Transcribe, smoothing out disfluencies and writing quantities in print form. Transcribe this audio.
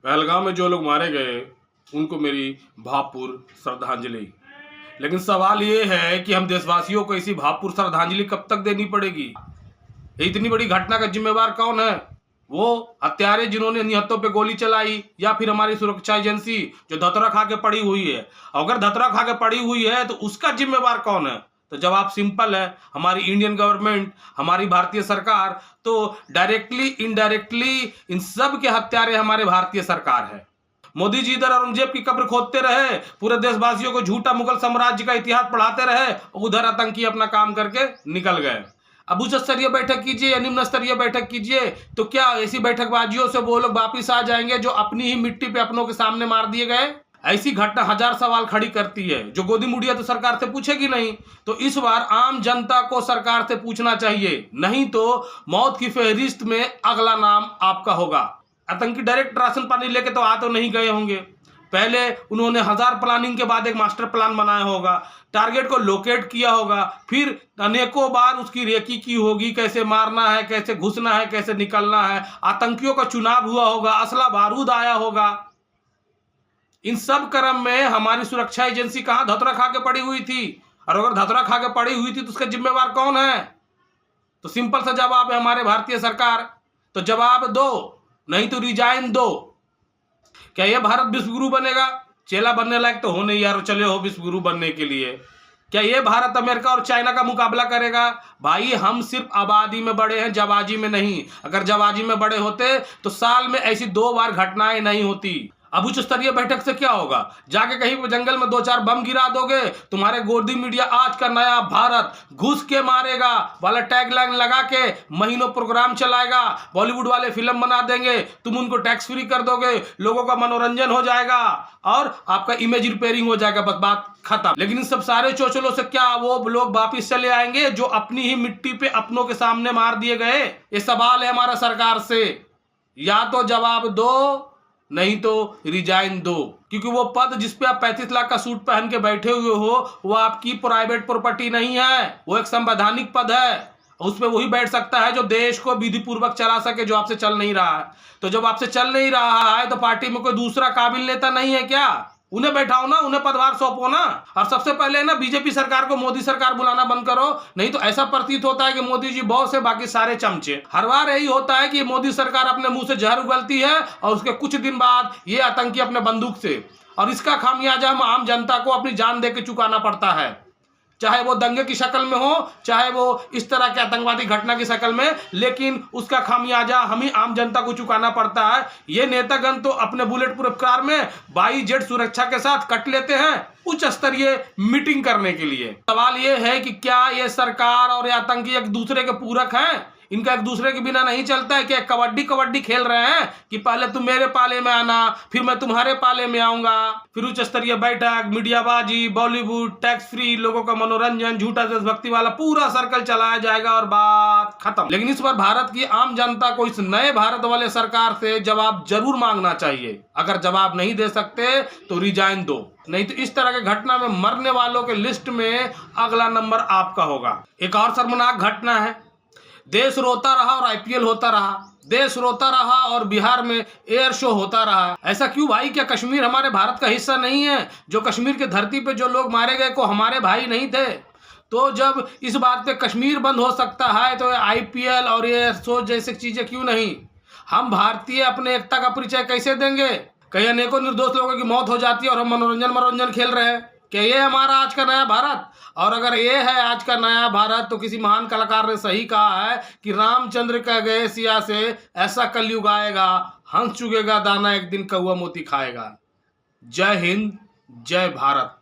पहलगाम में जो लोग मारे गए उनको मेरी भावपूर्ण श्रद्धांजलि। लेकिन सवाल ये है कि हम देशवासियों को ऐसी भावपूर्ण श्रद्धांजलि कब तक देनी पड़ेगी? इतनी बड़ी घटना का जिम्मेवार कौन है? वो हत्यारे जिन्होंने निहत्तों पे गोली चलाई, या फिर हमारी सुरक्षा एजेंसी जो धतरा खा के पड़ी हुई है? अगर धतरा खा के पड़ी हुई है तो उसका जिम्मेवार कौन है? तो जवाब सिंपल है, हमारी इंडियन गवर्नमेंट, हमारी भारतीय सरकार। तो डायरेक्टली इनडायरेक्टली इन सब के हत्यारे हमारे भारतीय सरकार है। मोदी जी इधर औरंगजेब की कब्र खोदते रहे, पूरे देशवासियों को झूठा मुगल साम्राज्य का इतिहास पढ़ाते रहे, उधर आतंकी अपना काम करके निकल गए। अब उच्च स्तरीय बैठक कीजिए या निम्न स्तरीय बैठक कीजिए, तो क्या ऐसी बैठकबाजियों से वो लोग वापिस आ जाएंगे जो अपनी ही मिट्टी पे अपनों के सामने मार दिए गए? ऐसी घटना हजार सवाल खड़ी करती है जो गोदी मुड़िया तो सरकार से पूछेगी नहीं। तो इस बार आम जनता को सरकार से पूछना चाहिए, नहीं तो मौत की फहरिस्त में अगला नाम आपका होगा। आतंकी डायरेक्ट राशन पानी लेके तो आ तो नहीं गए होंगे, पहले उन्होंने हजार प्लानिंग के बाद एक मास्टर प्लान बनाया होगा, टारगेट को लोकेट किया होगा, फिर अनेकों बार उसकी रेकी की होगी, कैसे मारना है, कैसे घुसना है, कैसे निकलना है। आतंकियों का चुनाव हुआ होगा, असला बारूद आया होगा। इन सब क्रम में हमारी सुरक्षा एजेंसी कहां धतरा खा के पड़ी हुई थी? और अगर धतरा खा के पड़ी हुई थी तो उसका जिम्मेवार कौन है? तो सिंपल सा जवाब है हमारे भारतीय सरकार। तो जवाब दो, नहीं तो रिजाइन दो। क्या यह भारत विश्वगुरु बनेगा? चेला बनने लायक तो हो नहीं यार, चले हो विश्वगुरु बनने के लिए। क्या यह भारत अमेरिका और चाइना का मुकाबला करेगा? भाई हम सिर्फ आबादी में बड़े हैं, जवाजी में नहीं। अगर जवाजी में बड़े होते तो साल में ऐसी 2 बार घटनाएं नहीं होती। अब उच्च स्तरीय बैठक से क्या होगा? जाके कहीं जंगल में 2-4 बम गिरा दोगे, तुम्हारे गोदी मीडिया आज का नया भारत घुस के मारेगा वाला टैगलाइन लगा के महीनों प्रोग्राम चलाएगा, बॉलीवुड वाले फिल्म बना देंगे, तुम उनको टैक्स फ्री कर दोगे, लोगों का मनोरंजन हो जाएगा और आपका इमेज रिपेयरिंग हो जाएगा, बस बात खत्म। लेकिन इन सब सारे चोचलों से क्या वो लोग वापिस चले आएंगे जो अपनी ही मिट्टी पे अपनों के सामने मार दिए गए? ये सवाल है हमारा सरकार से, या तो जवाब दो नहीं तो रिजाइन दो। क्योंकि वो पद जिसपे आप 35 लाख का सूट पहन के बैठे हुए हो वो आपकी प्राइवेट प्रॉपर्टी नहीं है, वो एक संवैधानिक पद है। उस पर वही बैठ सकता है जो देश को विधि पूर्वक चला सके, जो आपसे चल नहीं रहा है। तो जब आपसे चल नहीं रहा है तो पार्टी में कोई दूसरा काबिल नेता नहीं है क्या? उन्हें बैठाओ ना, उन्हें पदभार सौंपो ना। और सबसे पहले ना बीजेपी सरकार को मोदी सरकार बुलाना बंद करो, नहीं तो ऐसा प्रतीत होता है कि मोदी जी बॉस है, बाकी सारे चमचे। हर बार यही होता है कि मोदी सरकार अपने मुंह से जहर उगलती है और उसके कुछ दिन बाद ये आतंकी अपने बंदूक से, और इसका खामियाजा हम आम जनता को अपनी जान दे के चुकाना पड़ता है, चाहे वो दंगे की शक्ल में हो, चाहे वो इस तरह के आतंकवादी घटना की शक्ल में, लेकिन उसका खामियाजा हम ही आम जनता को चुकाना पड़ता है। ये नेतागण तो अपने बुलेट प्रूफ कार में 22 जेट सुरक्षा के साथ कट लेते हैं उच्च स्तरीय मीटिंग करने के लिए। सवाल ये है कि क्या ये सरकार और ये आतंकी एक दूसरे के पूरक हैं? इनका एक दूसरे के बिना नहीं चलता है? क्या कबड्डी कबड्डी खेल रहे हैं कि पहले तुम मेरे पाले में आना, फिर मैं तुम्हारे पाले में आऊंगा, फिर उच्च स्तरीय बैठक, मीडियाबाजी, बॉलीवुड, टैक्स फ्री, लोगों का मनोरंजन, झूठा देशभक्ति वाला पूरा सर्कल चलाया जाएगा और बात खत्म। लेकिन इस बार भारत की आम जनता को इस नए भारत वाले सरकार से जवाब जरूर मांगना चाहिए। अगर जवाब नहीं दे सकते तो रिजाइन दो, नहीं तो इस तरह के घटना में मरने वालों के लिस्ट में अगला नंबर आपका होगा। एक और शर्मनाक घटना है, देश रोता रहा और आईपीएल होता रहा, देश रोता रहा और बिहार में एयर शो होता रहा। ऐसा क्यों भाई? क्या कश्मीर हमारे भारत का हिस्सा नहीं है? जो कश्मीर की धरती पे जो लोग मारे गए को हमारे भाई नहीं थे? तो जब इस बात पे कश्मीर बंद हो सकता है तो आईपीएल और एयर शो जैसी चीजें क्यों नहीं? हम भारतीय अपने एकता का परिचय कैसे देंगे? कई अनेकों निर्दोष लोगों की मौत हो जाती है और हम मनोरंजन खेल रहे हैं। क्या ये हमारा आज का नया भारत? और अगर ये है आज का नया भारत तो किसी महान कलाकार ने सही कहा है कि रामचंद्र कह गए सिया से, ऐसा कलयुग आएगा, हंस चुगेगा दाना, एक दिन कौवा मोती खाएगा। जय हिंद, जय भारत।